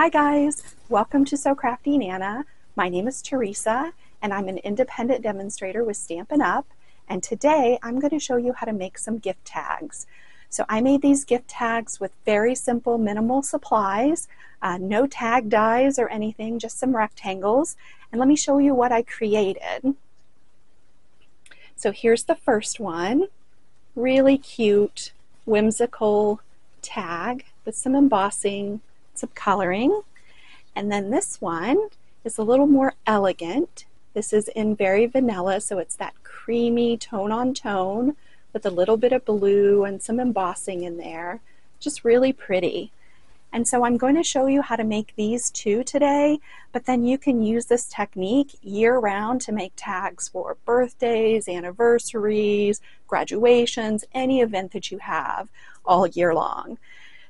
Hi guys, welcome to Sew Crafty Nana. My name is Teresa and I'm an independent demonstrator with Stampin' Up! And today I'm going to show you how to make some gift tags. So I made these gift tags with very simple minimal supplies, no tag dies or anything, just some rectangles. And let me show you what I created. So here's the first one, really cute, whimsical tag with some embossing, some coloring. And then this one is a little more elegant. This is in Very Vanilla, so it's that creamy tone on tone with a little bit of blue and some embossing in there. Just really pretty. And so I'm going to show you how to make these two today, but then you can use this technique year-round to make tags for birthdays, anniversaries, graduations, any event that you have all year long.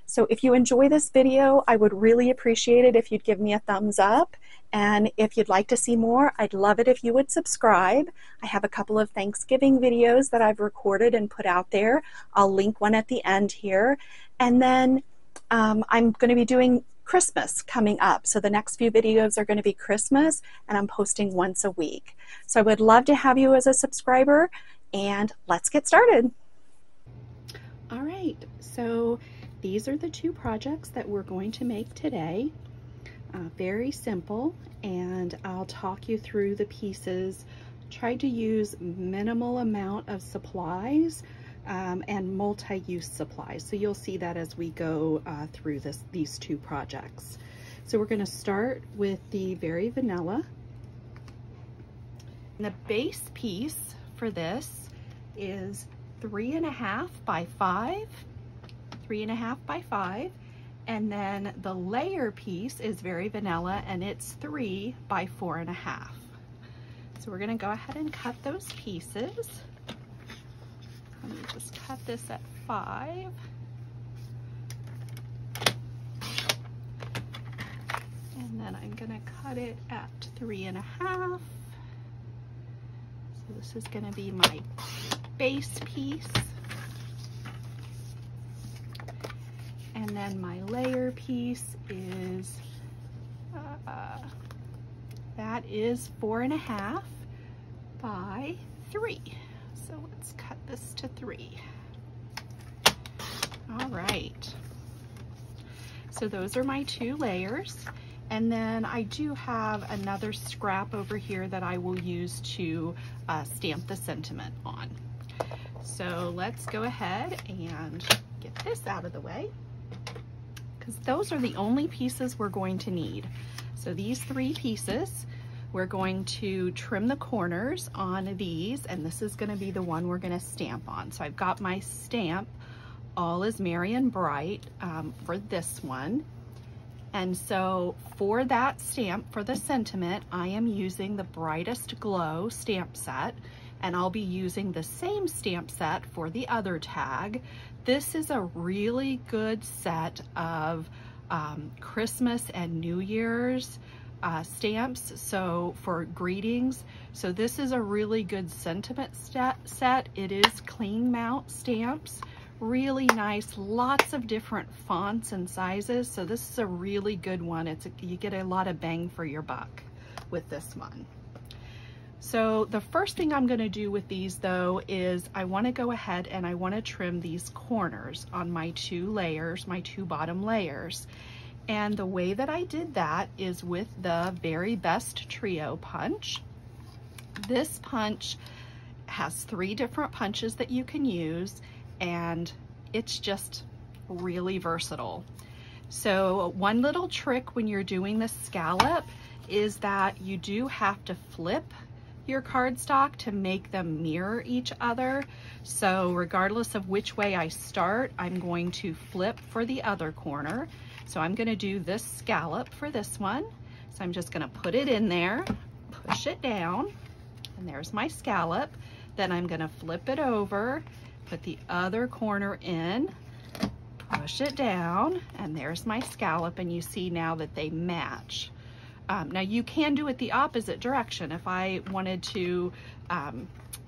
So if you enjoy this video, I would really appreciate it if you'd give me a thumbs up. And if you'd like to see more, I'd love it if you would subscribe. I have a couple of Thanksgiving videos that I've recorded and put out there. I'll link one at the end here. And then I'm going to be doing Christmas coming up. So the next few videos are going to be Christmas, and I'm posting once a week. So I would love to have you as a subscriber, and let's get started. All right, so these are the two projects that we're going to make today. Very simple, and I'll talk you through the pieces. Try to use minimal amount of supplies and multi-use supplies. So you'll see that as we go through these two projects. So we're going to start with the Very Vanilla. And the base piece for this is 3.5 by 5. 3.5 by 5, and then the layer piece is Very Vanilla, and it's 3 by 4.5. So we're going to go ahead and cut those pieces. Let me just cut this at 5. And then I'm going to cut it at 3.5. So this is going to be my base piece. And then my layer piece is, that is 4.5 by 3. So let's cut this to 3. All right. So those are my two layers. And then I do have another scrap over here that I will use to stamp the sentiment on. So let's go ahead and get this out of the way, because those are the only pieces we're going to need. So these 3 pieces, we're going to trim the corners on these, and this is going to be the one we're going to stamp on. So I've got my stamp, All is Merry and Bright, for this one. And so for that stamp, for the sentiment, I am using the Brightest Glow stamp set, and I'll be using the same stamp set for the other tag. This is a really good set of Christmas and New Year's stamps, so for greetings. So this is a really good sentiment set. It is clean mount stamps, really nice, lots of different fonts and sizes. So this is a really good one. You get a lot of bang for your buck with this one. So the first thing I'm going to do with these though is I want to go ahead and I want to trim these corners on my 2 layers, my 2 bottom layers. And the way that I did that is with the Very Best Trio punch. This punch has 3 different punches that you can use, and it's just really versatile. So one little trick when you're doing the scallop is that you do have to flip your cardstock to make them mirror each other. So regardless of which way I start, I'm going to flip for the other corner. So I'm going to do this scallop for this one. So I'm just going to put it in there, push it down, and there's my scallop. Then I'm going to flip it over, put the other corner in, push it down, and there's my scallop, and you see now that they match. Now you can do it the opposite direction. If I wanted to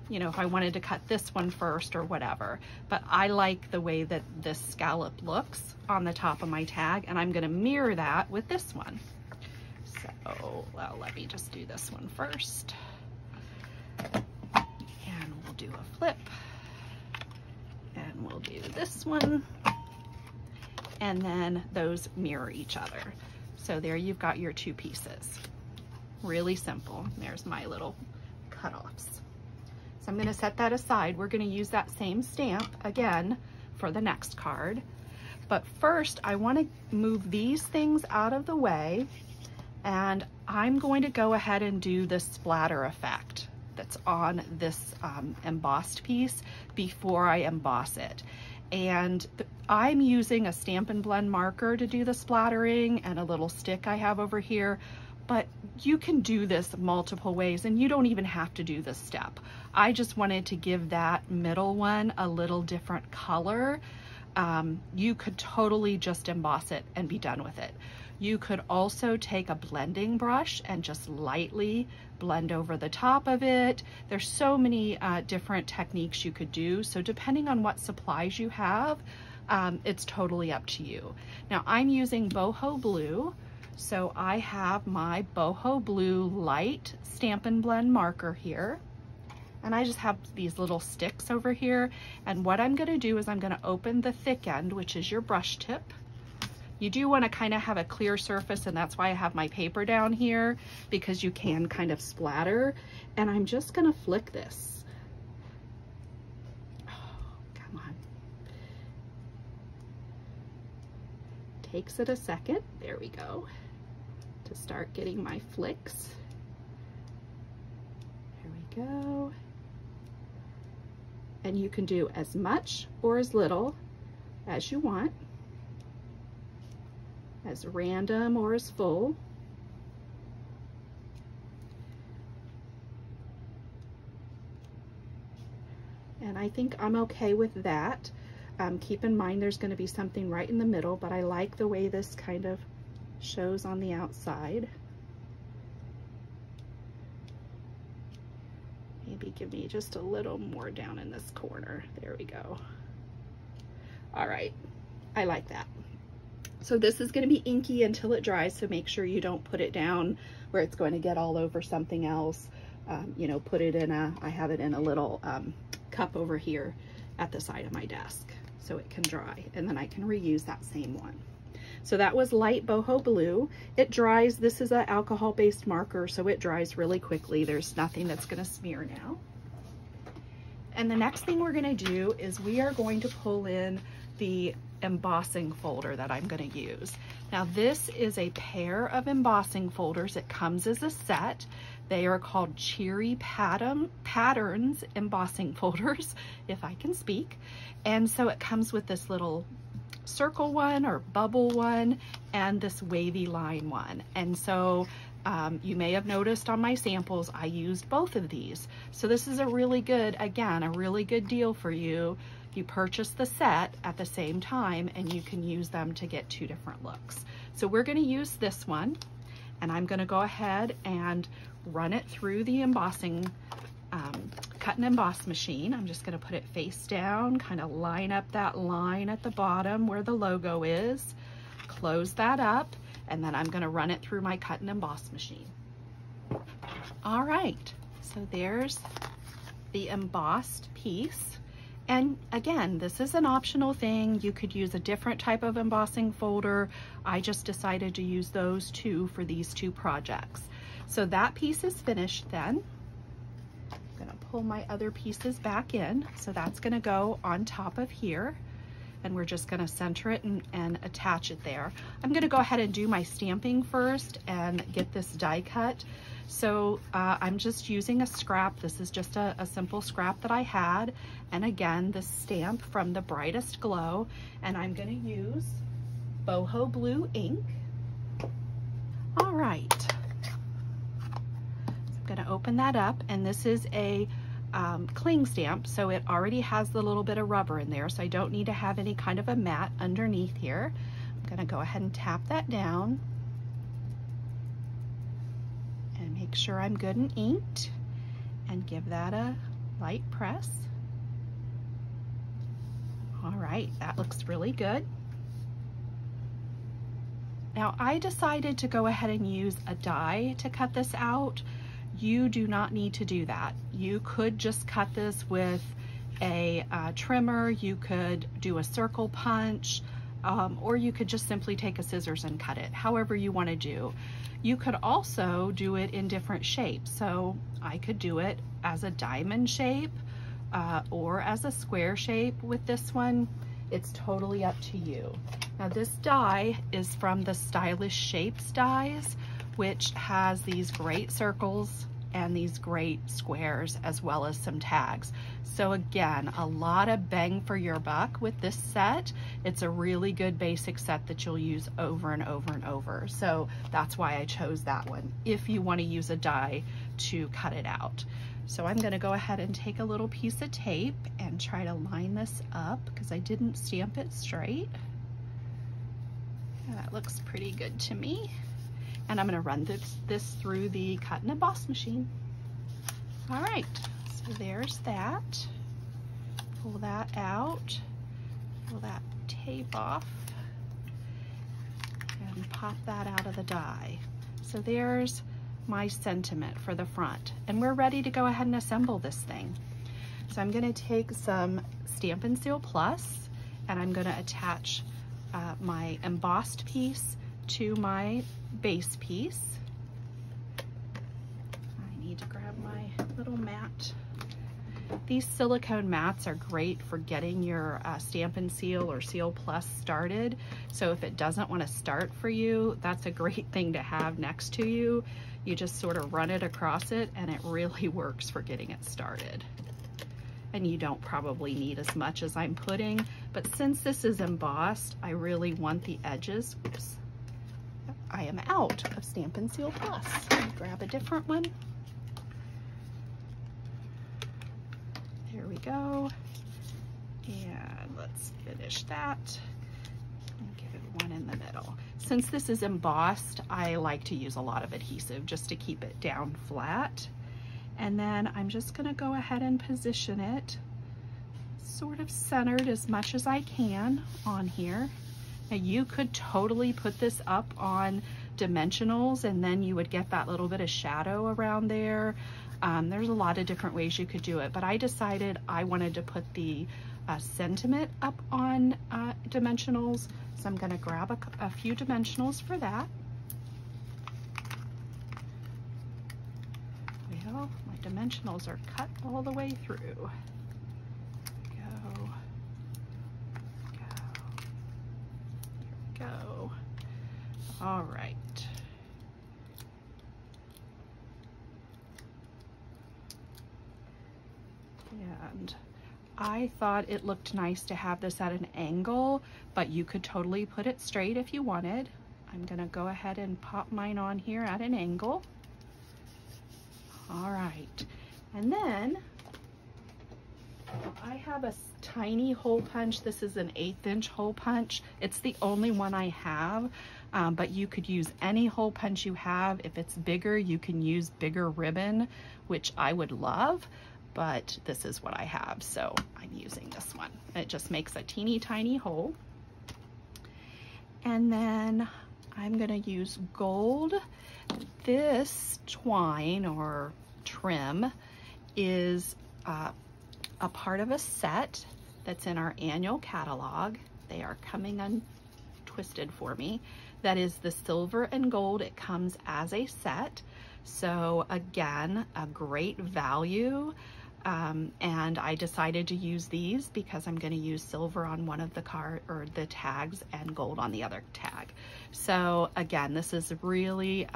you know, if I wanted to cut this one first or whatever. But I like the way that this scallop looks on the top of my tag, and I'm gonna mirror that with this one. So, well, let me just do this one first. And we'll do a flip. And we'll do this one. And then those mirror each other. So there you've got your two pieces. Really simple. There's my little cutoffs. So I'm gonna set that aside. We're gonna use that same stamp again for the next card. But first, I wanna move these things out of the way, and I'm going to go ahead and do the splatter effect that's on this embossed piece before I emboss it. And I'm using a Stampin' Blend marker to do the splattering and a little stick I have over here, but you can do this multiple ways and you don't even have to do this step. I just wanted to give that middle one a little different color. You could totally just emboss it and be done with it. You could also take a blending brush and just lightly blend over the top of it. There's so many different techniques you could do. So depending on what supplies you have, it's totally up to you. Now I'm using Boho Blue. So I have my Boho Blue Light Stampin' Blend marker here. And I just have these little sticks over here. And what I'm gonna do is I'm gonna open the thick end, which is your brush tip. You do want to kind of have a clear surface, and that's why I have my paper down here, because you can kind of splatter. And I'm just going to flick this. Oh, come on. Takes it a second. There we go. To start getting my flicks. There we go. And you can do as much or as little as you want. As random or as full. And I think I'm okay with that. Keep in mind there's going to be something right in the middle, but I like the way this kind of shows on the outside. Maybe give me just a little more down in this corner. There we go. All right, I like that. So this is going to be inky until it dries, so make sure you don't put it down where it's going to get all over something else. You know, put it in I have it in a little cup over here at the side of my desk so it can dry, and then I can reuse that same one. So that was Light Boho Blue. It dries, this is an alcohol-based marker, so it dries really quickly. There's nothing that's going to smear now. And the next thing we're going to do is we are going to pull in the embossing folder that I'm going to use. Now this is a pair of embossing folders. It comes as a set. They are called Cheery Patterns embossing folders, if I can speak. And so it comes with this little circle one or bubble one and this wavy line one. And so you may have noticed on my samples I used both of these. So this is a really good, again, a really good deal for you. You purchase the set at the same time and you can use them to get two different looks. So we're going to use this one, and I'm going to go ahead and run it through the embossing cut and emboss machine. I'm just going to put it face down, kind of line up that line at the bottom where the logo is, close that up, and then I'm going to run it through my cut and emboss machine. All right, so there's the embossed piece. And again, this is an optional thing. You could use a different type of embossing folder. I just decided to use those two for these two projects. So that piece is finished then. I'm gonna pull my other pieces back in. So that's gonna go on top of here. And we're just gonna center it and attach it there. I'm gonna go ahead and do my stamping first and get this die cut. So I'm just using a scrap. This is just a simple scrap that I had. And again, the stamp from the Brightest Glow. And I'm gonna use Boho Blue ink. All right. So I'm gonna open that up, and this is a cling stamp, so it already has the little bit of rubber in there, so I don't need to have any kind of a mat underneath here. I'm gonna go ahead and tap that down and make sure I'm good and inked, and give that a light press. All right, that looks really good. Now I decided to go ahead and use a die to cut this out. You do not need to do that. You could just cut this with a trimmer, you could do a circle punch, or you could just simply take a scissors and cut it, however you want to do. You could also do it in different shapes. So I could do it as a diamond shape or as a square shape with this one. It's totally up to you. Now this die is from the Stylish Shapes dies, which has these great circles and these great squares as well as some tags. So again, a lot of bang for your buck with this set. It's a really good basic set that you'll use over and over and over. So that's why I chose that one, if you want to use a die to cut it out. So I'm gonna go ahead and take a little piece of tape and try to line this up because I didn't stamp it straight. And that looks pretty good to me. And I'm gonna run this through the cut and emboss machine. All right, so there's that. Pull that out, pull that tape off, and pop that out of the die. So there's my sentiment for the front, and we're ready to go ahead and assemble this thing. So I'm gonna take some Stampin' Seal Plus, and I'm gonna attach my embossed piece to my base piece. I need to grab my little mat. These silicone mats are great for getting your Stampin' Seal or Seal Plus started. So if it doesn't want to start for you, that's a great thing to have next to you. You just sort of run it across it and it really works for getting it started. And you don't probably need as much as I'm putting, but since this is embossed, I really want the edges. Oops. I am out of Stampin' Seal Plus. Let me grab a different one. There we go. And let's finish that. And give it one in the middle. Since this is embossed, I like to use a lot of adhesive just to keep it down flat. And then I'm just gonna go ahead and position it sort of centered as much as I can on here. Now you could totally put this up on dimensionals and then you would get that little bit of shadow around there. There's a lot of different ways you could do it, but I decided I wanted to put the sentiment up on dimensionals. So I'm gonna grab a few dimensionals for that. Well, my dimensionals are cut all the way through. Go. All right. And I thought it looked nice to have this at an angle, but you could totally put it straight if you wanted. I'm gonna go ahead and pop mine on here at an angle. All right, and then I have a tiny hole punch. This is an 1/8 inch hole punch. It's the only one I have, but you could use any hole punch you have. If it's bigger, you can use bigger ribbon, which I would love, but this is what I have, so I'm using this one. It just makes a teeny tiny hole. And then I'm gonna use gold. This twine or trim is a part of a set that's in our annual catalog. They are coming untwisted for me. That is the silver and gold. It comes as a set. So again, a great value. And I decided to use these because I'm going to use silver on one of the the tags and gold on the other tag. So again, this is really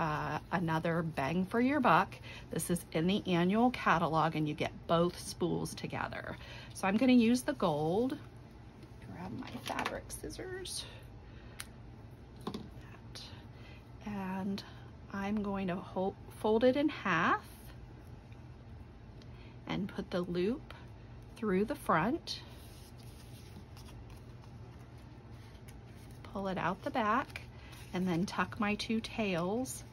another bang for your buck. This is in the annual catalog and you get both spools together. So I'm going to use the gold. Grab my fabric scissors. And I'm going to fold it in half and put the loop through the front, pull it out the back, and then tuck my two tails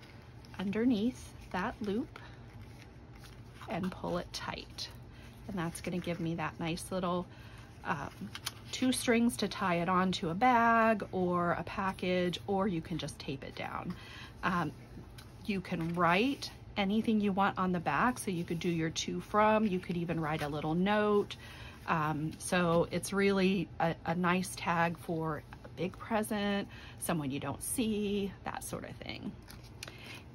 underneath that loop and pull it tight. and that's going to give me that nice little 2 strings to tie it onto a bag or a package, or you can just tape it down. You can write anything you want on the back, so you could do your to from, you could even write a little note. So it's really a nice tag for a big present, someone you don't see, that sort of thing.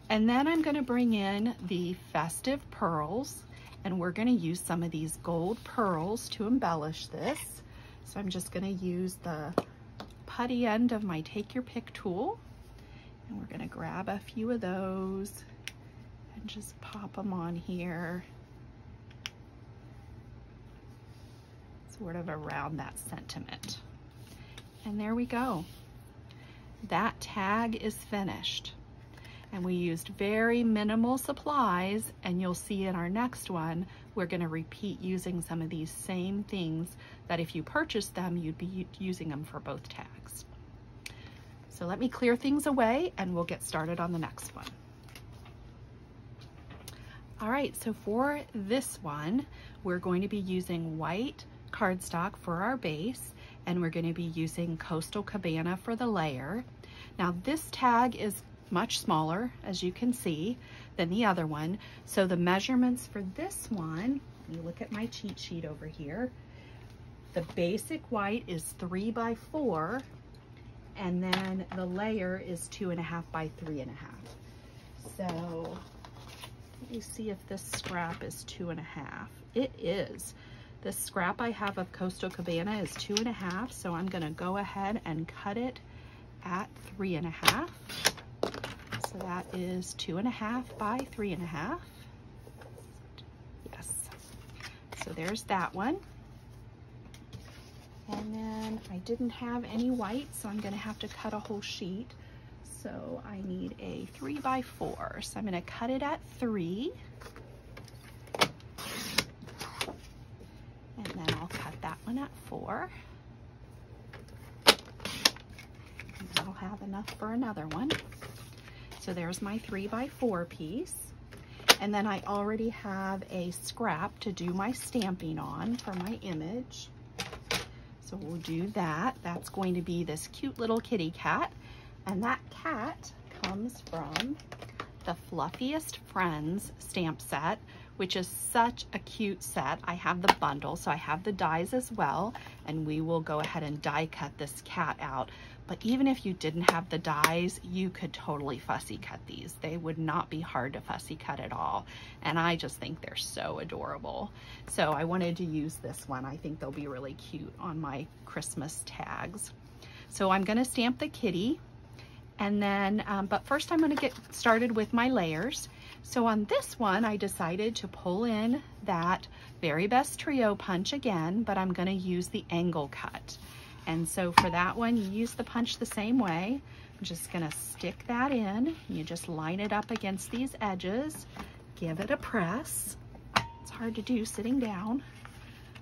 And then I'm going to bring in the festive pearls, and we're going to use some of these gold pearls to embellish this. So I'm just going to use the putty end of my take your pick tool, and we're going to grab a few of those and just pop them on here, sort of around that sentiment. And there we go. That tag is finished. And we used very minimal supplies, and you'll see in our next one, we're going to repeat using some of these same things that if you purchased them, you'd be using them for both tags. So let me clear things away and we'll get started on the next one. All right, so for this one, we're going to be using white cardstock for our base, and we're going to be using Coastal Cabana for the layer. Now this tag is much smaller, as you can see, than the other one. So the measurements for this one, you look at my cheat sheet over here, the basic white is 3 by 4, and then the layer is 2.5 by 3.5. So let me see if this scrap is 2.5. It is. This scrap I have of Coastal Cabana is 2.5, so I'm gonna go ahead and cut it at 3.5. So that is 2.5 by 3.5. Yes. So there's that one. And then I didn't have any white, so I'm going to have to cut a whole sheet. So I need a 3 by 4. So I'm going to cut it at 3. And then I'll cut that one at 4. And I'll have enough for another one. So there's my 3 by 4 piece. And then I already have a scrap to do my stamping on for my image. So we'll do that. That's going to be this cute little kitty cat. And that cat comes from the Fluffiest Friends stamp set, which is such a cute set. I have the bundle, so I have the dies as well, and we will go ahead and die cut this cat out. But even if you didn't have the dies, you could totally fussy cut these. They would not be hard to fussy cut at all. And I just think they're so adorable. So I wanted to use this one. I think they'll be really cute on my Christmas tags. So I'm gonna stamp the kitty. And then, but first I'm gonna get started with my layers. So on this one, I decided to pull in that Very Best Trio punch again, but I'm gonna use the angle cut. And so for that one, you use the punch the same way. I'm just gonna stick that in. You just line it up against these edges, give it a press. It's hard to do sitting down.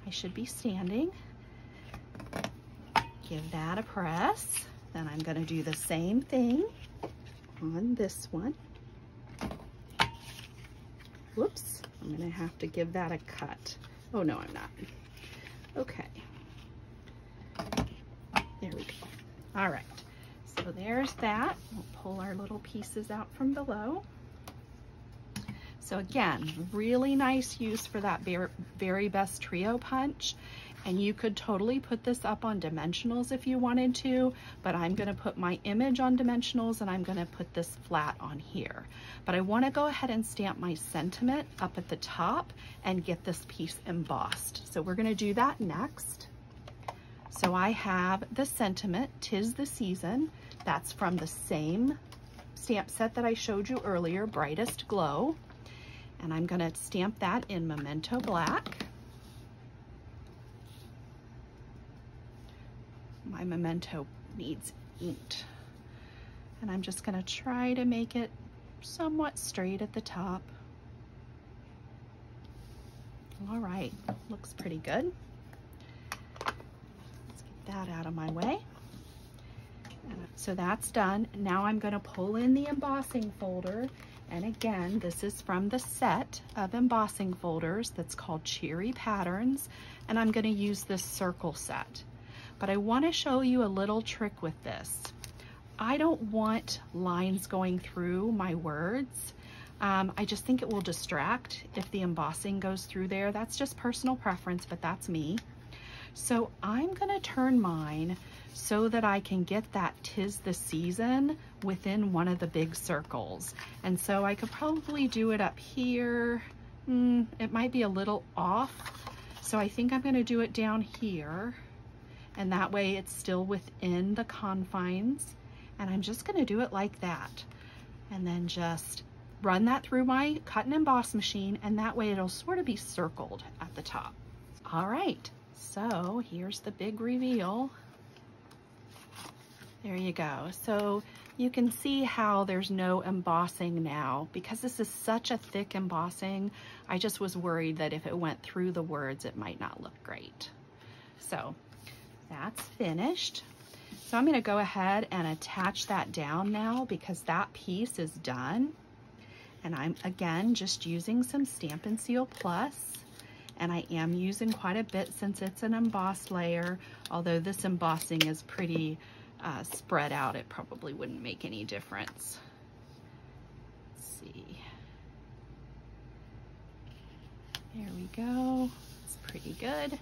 I should be standing. Give that a press. Then I'm gonna do the same thing on this one. Whoops, I'm gonna have to give that a cut. Oh no, I'm not. Okay. There we go. All right, so there's that. We'll pull our little pieces out from below. So again, really nice use for that Very Best Trio punch. And you could totally put this up on dimensionals if you wanted to, but I'm gonna put my image on dimensionals and I'm gonna put this flat on here. But I wanna go ahead and stamp my sentiment up at the top and get this piece embossed. So we're gonna do that next. So I have the sentiment, 'Tis the Season. That's from the same stamp set that I showed you earlier, Brightest Glow. And I'm gonna stamp that in Memento Black. My Memento needs inked. And I'm just gonna try to make it somewhat straight at the top. All right, looks pretty good. Let's get that out of my way. So that's done. Now I'm going to pull in the embossing folder. And again, this is from the set of embossing folders that's called Cheery Patterns. And I'm going to use this circle set. But I want to show you a little trick with this. I don't want lines going through my words. I just think it will distract if the embossing goes through there. That's just personal preference, but that's me. So I'm gonna turn mine so that I can get that "'Tis the Season" within one of the big circles. And so I could probably do it up here. It might be a little off. So I think I'm gonna do it down here. And that way it's still within the confines. And I'm just gonna do it like that. And then just run that through my cut and emboss machine, and that way it'll sort of be circled at the top. All right, so here's the big reveal. There you go. So you can see how there's no embossing now. Because this is such a thick embossing, I just was worried that if it went through the words, it might not look great. So that's finished. So I'm gonna go ahead and attach that down now because that piece is done. And I'm, again, just using some Stampin' Seal Plus. And I am using quite a bit since it's an embossed layer. Although this embossing is pretty spread out, it probably wouldn't make any difference. Let's see. There we go. It's pretty good.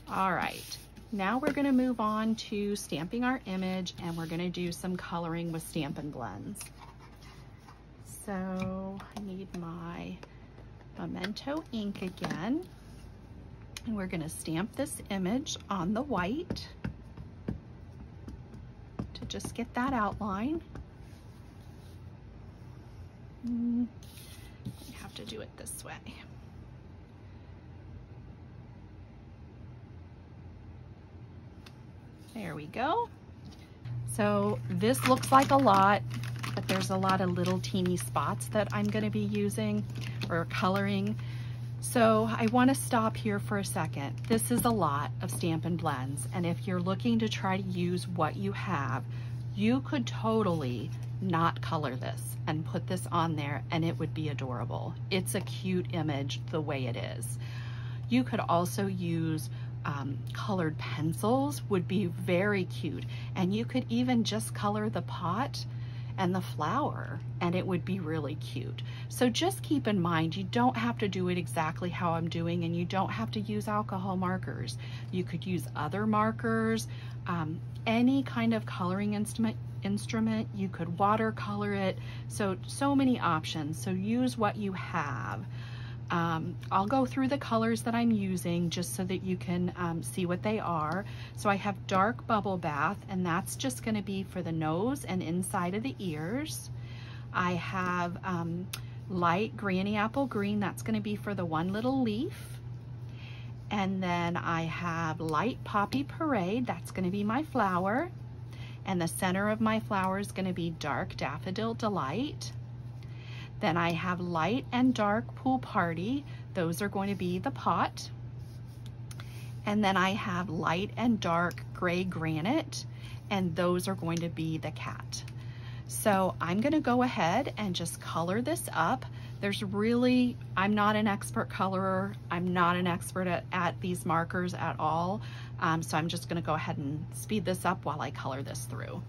All right. Now we're going to move on to stamping our image, and we're going to do some coloring with Stampin' Blends. So I need my Memento ink again, and we're going to stamp this image on the white to just get that outline. You have to do it this way. There we go. So this looks like a lot, but there's a lot of little teeny spots that I'm going to be using or coloring. So I want to stop here for a second. This is a lot of Stampin' Blends, and if you're looking to try to use what you have, you could totally not color this and put this on there and it would be adorable. It's a cute image the way it is. You could also use colored pencils, would be very cute, and you could even just color the pot and the flower and it would be really cute. So just keep in mind, you don't have to do it exactly how I'm doing, and you don't have to use alcohol markers. You could use other markers, any kind of coloring instrument. You could watercolor it. So many options. So use what you have. I'll go through the colors that I'm using just so that you can see what they are. So I have dark Bubble Bath, and that's just going to be for the nose and inside of the ears. I have light Granny Apple Green, that's going to be for the one little leaf. And then I have light Poppy Parade, that's going to be my flower. And the center of my flower is going to be dark Daffodil Delight. Then I have light and dark Pool Party. Those are going to be the pot. And then I have light and dark Gray Granite, and those are going to be the cat. So I'm going to go ahead and just color this up. I'm not an expert colorer. I'm not an expert at these markers at all. So I'm just going to go ahead and speed this up while I color this through.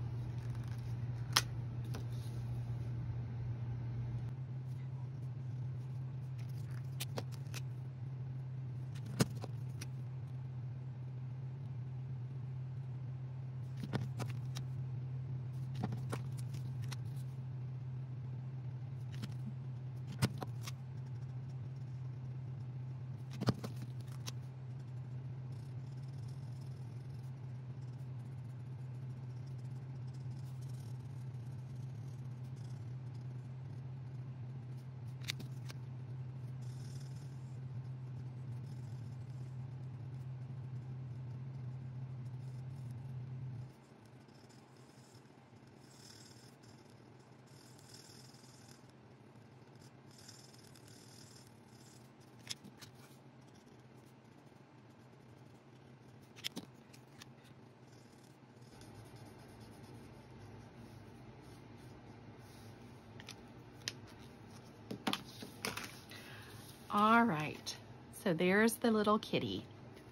All right, so there's the little kitty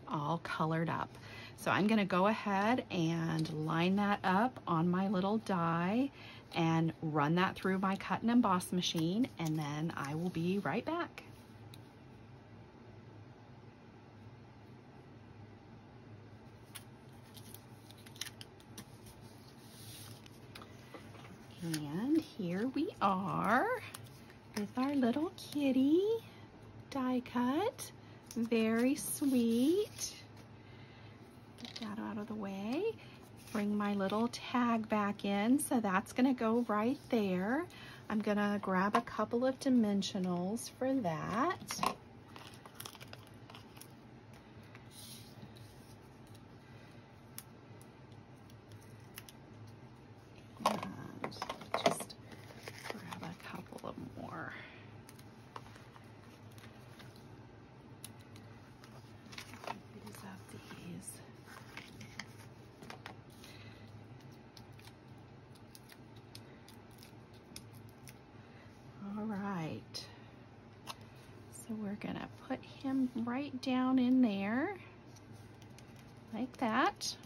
all colored up. So I'm gonna go ahead and line that up on my little die and run that through my cut and emboss machine, and then I will be right back. And here we are with our little kitty die cut. Very sweet. Get that out of the way. Bring my little tag back in, so that's gonna go right there. I'm gonna grab a couple of dimensionals for that. And just grab a couple of more. Use up these. All right, so we're gonna put him right down in there, like that.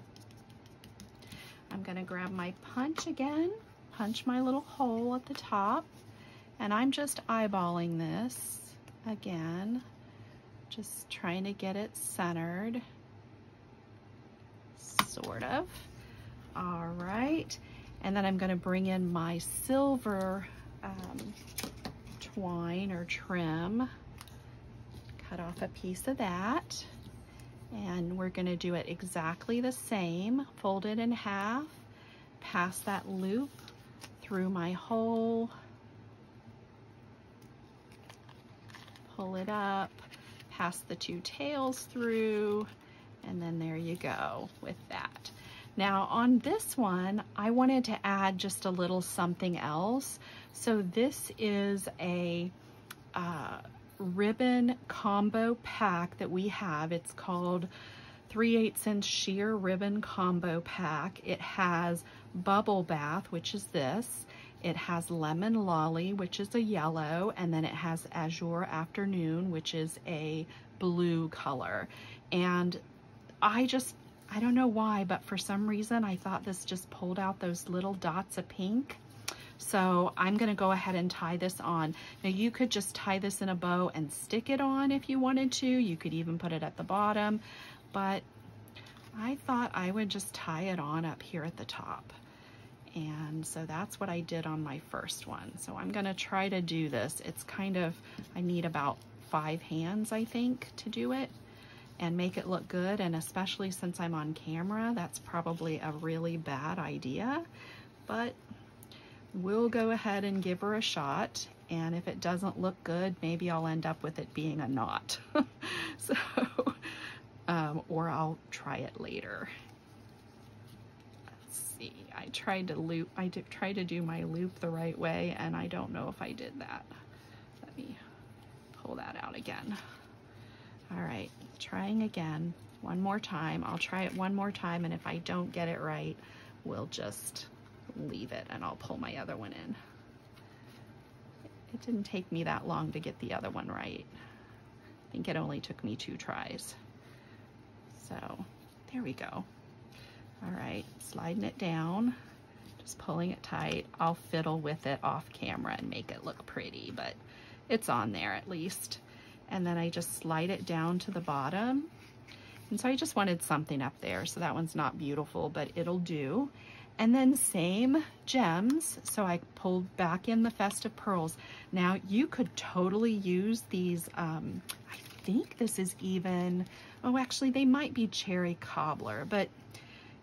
I'm gonna grab my punch again, punch my little hole at the top, and I'm just eyeballing this again, just trying to get it centered, sort of. All right, and then I'm gonna bring in my silver twine or trim, cut off a piece of that, and we're going to do it exactly the same. Fold it in half, pass that loop through my hole, pull it up, pass the two tails through, and then there you go with that. Now on this one, I wanted to add just a little something else. So this is a ribbon combo pack that we have. It's called 3/8 inch sheer ribbon combo pack. It has Bubble Bath, which is this. It has Lemon Lolly, which is a yellow, and then it has Azure Afternoon, which is a blue color. And I don't know why, but for some reason I thought this just pulled out those little dots of pink. So I'm gonna go ahead and tie this on. Now you could just tie this in a bow and stick it on if you wanted to. You could even put it at the bottom, but I thought I would just tie it on up here at the top. And so that's what I did on my first one. So I'm gonna try to do this. It's kind of, I need about 5 hands, I think, to do it and make it look good. And especially since I'm on camera, that's probably a really bad idea, but we'll go ahead and give her a shot. And if it doesn't look good, maybe I'll end up with it being a knot. So, or I'll try it later. Let's see, I tried to do my loop the right way, and I don't know if I did that. Let me pull that out again. All right, trying again, one more time. I'll try it one more time, and if I don't get it right, we'll just leave it and I'll pull my other one in. It didn't take me that long to get the other one right. I think it only took me 2 tries. So there we go. All right, sliding it down, just pulling it tight. I'll fiddle with it off camera and make it look pretty, but it's on there at least. And then I just slide it down to the bottom. And so I just wanted something up there. So that one's not beautiful, but it'll do. And then same gems. So I pulled back in the Festive Pearls. Now you could totally use these, I think this is even, oh, actually they might be Cherry Cobbler, but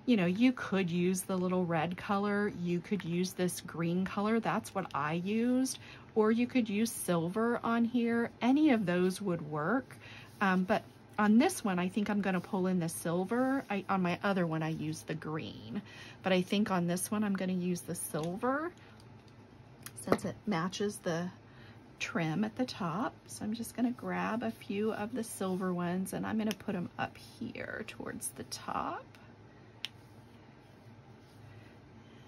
you know, you could use the little red color. You could use this green color. That's what I used. Or you could use silver on here. Any of those would work. But on this one, I think I'm gonna pull in the silver. On my other one, I used the green. But I think on this one, I'm gonna use the silver since it matches the trim at the top. So I'm just gonna grab a few of the silver ones and I'm gonna put them up here towards the top.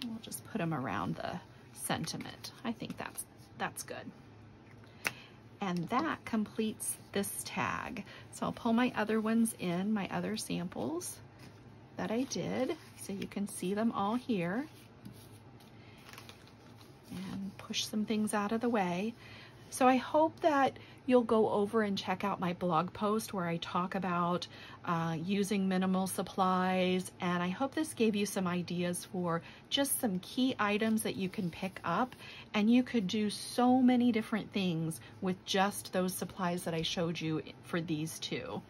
And we'll just put them around the sentiment. I think that's good. And that completes this tag. So I'll pull my other ones in, my other samples that I did, so you can see them all here. And push some things out of the way. So I hope that you'll go over and check out my blog post where I talk about using minimal supplies, and I hope this gave you some ideas for just some key items that you can pick up, and you could do so many different things with just those supplies that I showed you for these two.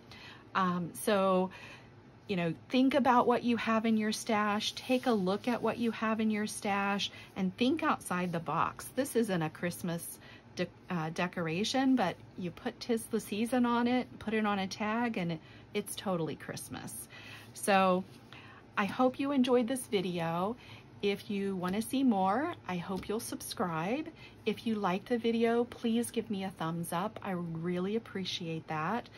So, you know, think about what you have in your stash, take a look at what you have in your stash, and think outside the box. This isn't a Christmas decoration, but you put 'Tis the Season on it, put it on a tag, and it's totally Christmas. So I hope you enjoyed this video. If you want to see more, I hope you'll subscribe. If you like the video, please give me a thumbs up. I really appreciate that.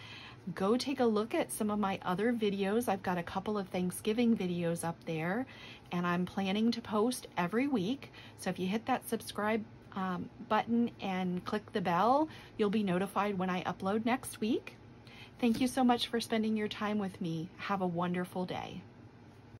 Go take a look at some of my other videos. I've got a couple of Thanksgiving videos up there, and I'm planning to post every week. So if you hit that subscribe button and click the bell, you'll be notified when I upload next week. Thank you so much for spending your time with me. Have a wonderful day.